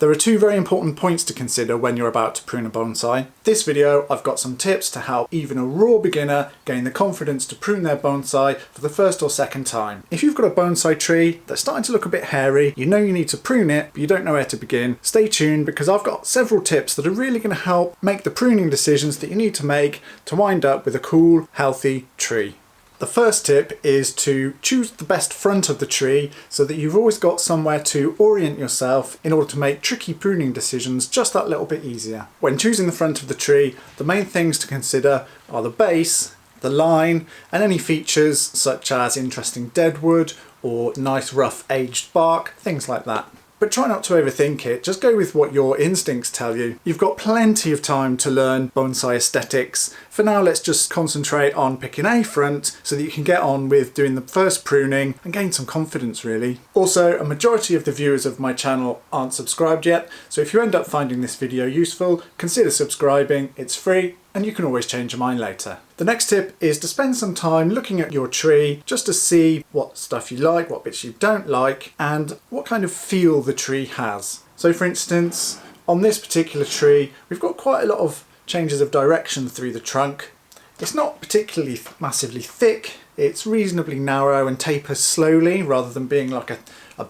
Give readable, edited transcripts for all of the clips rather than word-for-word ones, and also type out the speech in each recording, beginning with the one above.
There are two very important points to consider when you're about to prune a bonsai. This video, I've got some tips to help even a raw beginner gain the confidence to prune their bonsai for the first or second time. If you've got a bonsai tree that's starting to look a bit hairy, you know you need to prune it, but you don't know where to begin, stay tuned because I've got several tips that are really going to help make the pruning decisions that you need to make to wind up with a cool, healthy tree. The first tip is to choose the best front of the tree so that you've always got somewhere to orient yourself in order to make tricky pruning decisions just that little bit easier. When choosing the front of the tree, the main things to consider are the base, the line, and any features such as interesting deadwood or nice rough aged bark, things like that. But try not to overthink it, just go with what your instincts tell you. You've got plenty of time to learn bonsai aesthetics. For now, let's just concentrate on picking a front so that you can get on with doing the first pruning and gain some confidence really. Also, a majority of the viewers of my channel aren't subscribed yet, so if you end up finding this video useful, consider subscribing, it's free and you can always change your mind later. The next tip is to spend some time looking at your tree just to see what stuff you like, what bits you don't like, and what kind of feel the tree has. So for instance, on this particular tree, we've got quite a lot of changes of direction through the trunk. It's not particularly massively thick, it's reasonably narrow and tapers slowly rather than being like a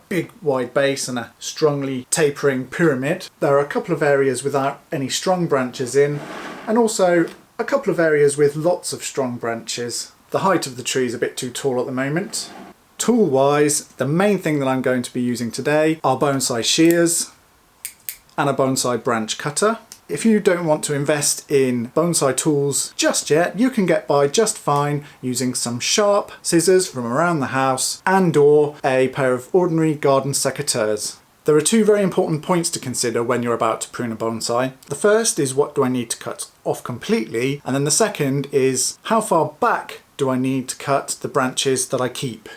big wide base and a strongly tapering pyramid. There are a couple of areas without any strong branches in, and also a couple of areas with lots of strong branches. The height of the tree is a bit too tall at the moment. Tool wise, the main thing that I'm going to be using today are bonsai shears and a bonsai branch cutter. If you don't want to invest in bonsai tools just yet, you can get by just fine using some sharp scissors from around the house and or a pair of ordinary garden secateurs. There are two very important points to consider when you're about to prune a bonsai. The first is what do I need to cut off completely, and then the second is how far back do I need to cut the branches that I keep.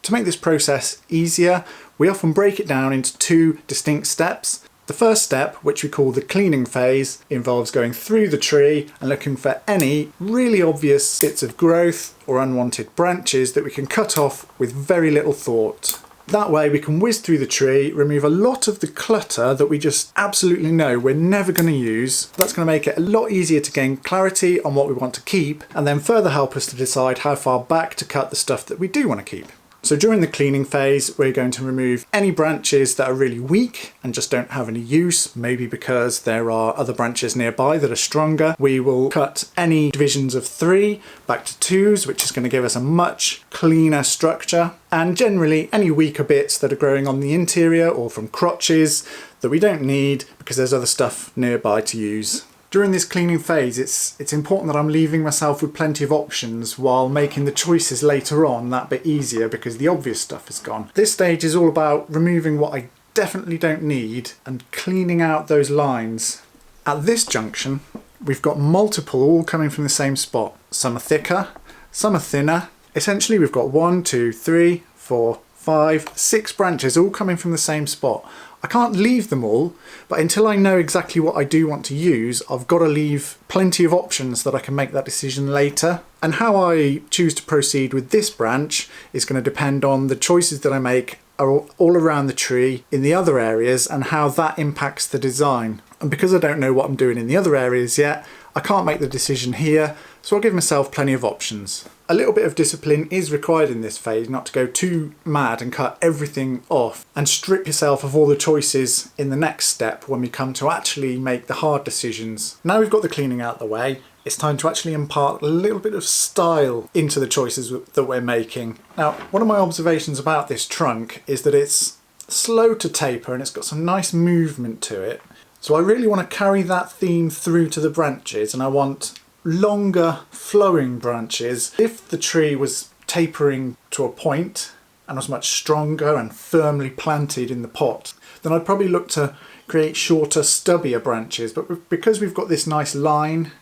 To make this process easier, we often break it down into two distinct steps. The first step, which we call the cleaning phase, involves going through the tree and looking for any really obvious bits of growth or unwanted branches that we can cut off with very little thought. That way we can whiz through the tree, remove a lot of the clutter that we just absolutely know we're never going to use. That's going to make it a lot easier to gain clarity on what we want to keep, and then further help us to decide how far back to cut the stuff that we do want to keep. So during the cleaning phase, we're going to remove any branches that are really weak and just don't have any use, maybe because there are other branches nearby that are stronger. We will cut any divisions of 3 back to 2s, which is going to give us a much cleaner structure. And generally any weaker bits that are growing on the interior or from crotches that we don't need because there's other stuff nearby to use. During this cleaning phase, it's important that I'm leaving myself with plenty of options while making the choices later on that bit easier because the obvious stuff is gone. This stage is all about removing what I definitely don't need and cleaning out those lines. At this junction, we've got multiple all coming from the same spot. Some are thicker, some are thinner. Essentially, we've got 1, 2, 3, 4, 5, 6 branches all coming from the same spot. I can't leave them all, but until I know exactly what I do want to use, I've got to leave plenty of options that I can make that decision later. And how I choose to proceed with this branch is going to depend on the choices that I make all around the tree in the other areas and how that impacts the design. And because I don't know what I'm doing in the other areas yet, I can't make the decision here, so I'll give myself plenty of options. A little bit of discipline is required in this phase, not to go too mad and cut everything off and strip yourself of all the choices in the next step when we come to actually make the hard decisions. Now we've got the cleaning out the way, it's time to actually impart a little bit of style into the choices that we're making. Now, one of my observations about this trunk is that it's slow to taper and it's got some nice movement to it. So I really want to carry that theme through to the branches, and I want longer flowing branches. If the tree was tapering to a point and was much stronger and firmly planted in the pot, then I'd probably look to create shorter, stubbier branches. But because we've got this nice line,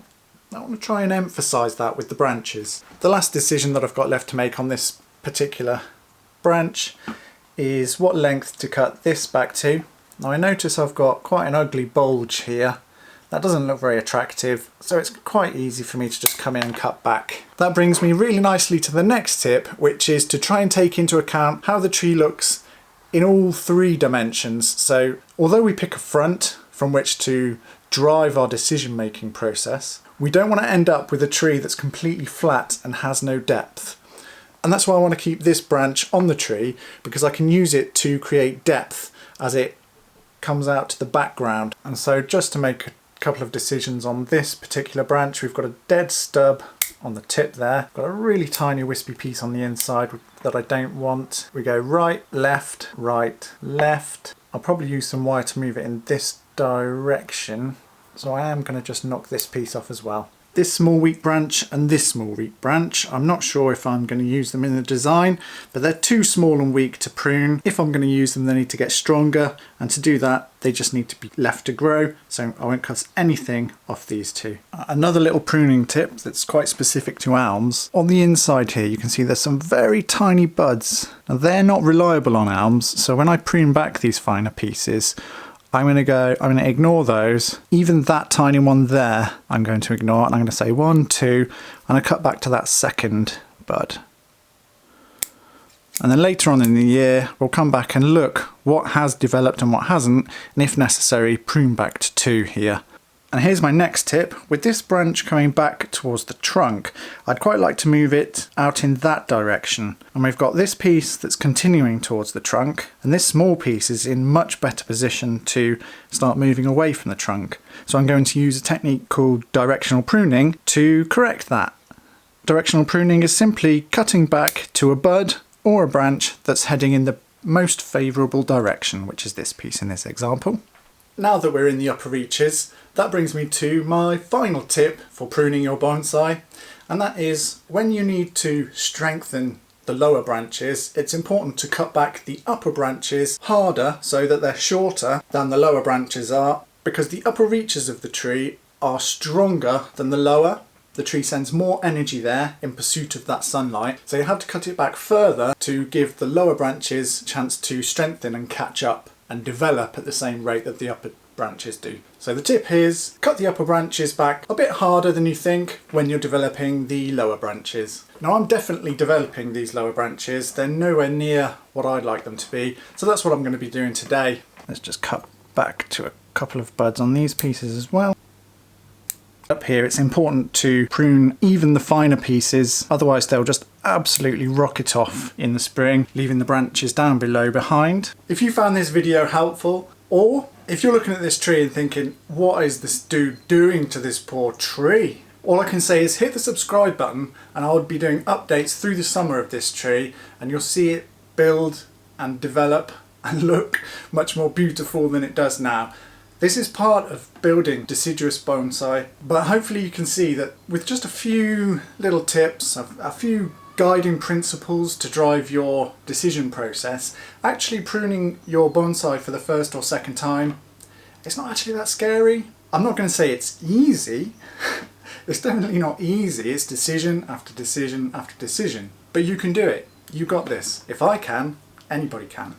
I want to try and emphasize that with the branches. The last decision that I've got left to make on this particular branch is what length to cut this back to. Now I notice I've got quite an ugly bulge here. That doesn't look very attractive, so it's quite easy for me to just come in and cut back. That brings me really nicely to the next tip, which is to try and take into account how the tree looks in all three dimensions. So although we pick a front from which to drive our decision making process, we don't want to end up with a tree that's completely flat and has no depth. And that's why I want to keep this branch on the tree, because I can use it to create depth as it comes out to the background. And so just to make a couple of decisions on this particular branch, we've got a dead stub on the tip there, got a really tiny wispy piece on the inside that I don't want. We go right, left, right, left. I'll probably use some wire to move it in this direction, so I am going to just knock this piece off as well. This small weak branch and this small weak branch, I'm not sure if I'm going to use them in the design, but they're too small and weak to prune. If I'm going to use them, they need to get stronger, and to do that they just need to be left to grow, so I won't cut anything off these two. Another little pruning tip that's quite specific to elms, on the inside here you can see there's some very tiny buds. Now they're not reliable on elms, so when I prune back these finer pieces, I'm going to ignore those. Even that tiny one there I'm going to ignore, and I'm going to say 1, 2, and I cut back to that second bud. And then later on in the year we'll come back and look what has developed and what hasn't, and if necessary prune back to 2 here. And here's my next tip. With this branch coming back towards the trunk, I'd quite like to move it out in that direction. And we've got this piece that's continuing towards the trunk, and this small piece is in much better position to start moving away from the trunk. So I'm going to use a technique called directional pruning to correct that. Directional pruning is simply cutting back to a bud or a branch that's heading in the most favourable direction, which is this piece in this example. Now that we're in the upper reaches, that brings me to my final tip for pruning your bonsai, and that is when you need to strengthen the lower branches, it's important to cut back the upper branches harder so that they're shorter than the lower branches are, because the upper reaches of the tree are stronger than the lower. The tree sends more energy there in pursuit of that sunlight, so you have to cut it back further to give the lower branches a chance to strengthen and catch up and develop at the same rate that the upper branches do. So the tip is cut the upper branches back a bit harder than you think when you're developing the lower branches. Now I'm definitely developing these lower branches, they're nowhere near what I'd like them to be, so that's what I'm going to be doing today. Let's just cut back to a couple of buds on these pieces as well. Up here it's important to prune even the finer pieces, otherwise they'll just absolutely rocket off in the spring, leaving the branches down below behind. If you found this video helpful, or if you're looking at this tree and thinking, what is this dude doing to this poor tree? All I can say is hit the subscribe button, and I'll be doing updates through the summer of this tree, and you'll see it build and develop and look much more beautiful than it does now. This is part of building deciduous bonsai, but hopefully you can see that with just a few little tips, a few guiding principles to drive your decision process, actually pruning your bonsai for the first or second time, it's not actually that scary. I'm not going to say it's easy. It's definitely not easy. It's decision after decision after decision. But you can do it. You got this. If I can, anybody can.